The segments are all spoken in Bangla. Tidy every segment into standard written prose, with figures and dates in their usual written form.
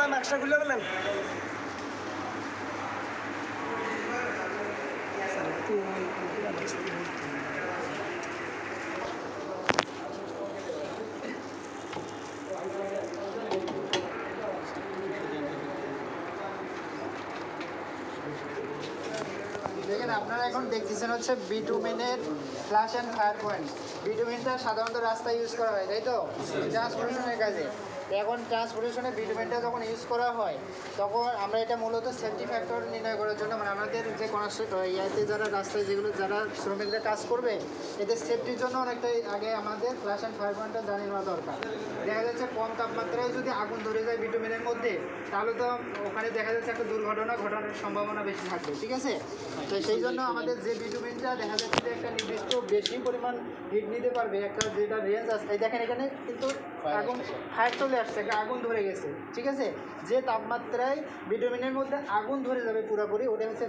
ভাই মাস্কটা খুলে বললেন দেখেন আপনারা এখন দেখতেছেন হচ্ছে বিটুমিনের ফ্ল্যাশ অ্যান্ড ফায়ার পয়েন্ট। বিটুমিনটা সাধারণত রাস্তায় ইউজ করা হয়, তাই তো, ট্রান্সপোর্টেশনের কাজে। এখন ট্রান্সপোর্টেশনে বিটুমিনটা যখন ইউজ করা হয় তখন আমরা এটা মূলত সেফটি ফ্যাক্টর নির্ণয় করার জন্য, মানে আমাদের যে ইয়াতে যারা রাস্তায় যারা শ্রমিকরা কাজ করবে এদের সেফটির জন্য অনেকটাই আগে আমাদের ফ্ল্যাশ অ্যান্ড ফায়ার পয়েন্টটা জানিয়ে নেওয়া দরকার। দেখা যাচ্ছে কম তাপমাত্রায় যদি আগুন ধরে যায় বিটুমিনের মধ্যে, তাহলে তো ওখানে দেখা যাচ্ছে একটা দুর্ঘটনা ঘটার সম্ভাবনা বেশি থাকবে, ঠিক আছে। তো সেই জন্য আমাদের যে বিটুমিনটা দেখা যাচ্ছে যে একটা নির্দিষ্ট বেশি পরিমাণ হিট নিতে পারবে, একটা যেটা রেঞ্জ আছে, এই দেখেন এখানে কিন্তু আগুন ফায়ার চলে আসছে, একটা আগুন ধরে গেছে, ঠিক আছে। যে তাপমাত্রায় বিটুমিনের মধ্যে আগুন ধরে যাবে পুরোপুরি, ওটা হচ্ছে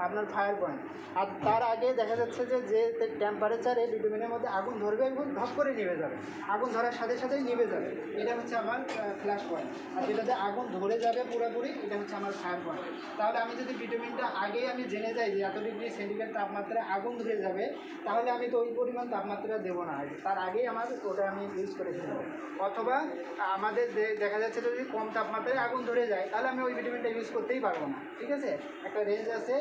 আপনার ফায়ার পয়েন্ট। আর তার আগে দেখা যাচ্ছে যে টেম্পারেচারে বিটুমিনের মধ্যে আগুন ধরবে এবং ধপ করে নিভে যাবে, আগুন ধরার সাথে সাথেই নিভে যাবে, এটা হচ্ছে আমার ফ্ল্যাশ পয়েন্ট। আর যেটাতে আগুন ধরে যাবে পুরোপুরি, এটা হচ্ছে আমার ফায়ার পয়েন্ট। তাহলে আমি যদি বিটুমিনটা আগেই আমি জেনে যাই যে এত ডিগ্রি সেন্টিগ্রেড তাপমাত্রায় আগুন ধরে যাবে, তাহলে আমি তো ওই পরিমাণ তাপমাত্রা দেবো না, তার আগেই আমার ওটা আমি ইউজ করে ফেলবো। অথবা আমাদের দেখা যাচ্ছে যদি কম তাপমাত্রায় আগুন ধরে যায়, তাহলে আমি ওই বিটুমিনটা ইউজ করতেই পারবো না, ঠিক আছে। একটা রেঞ্জ আছে,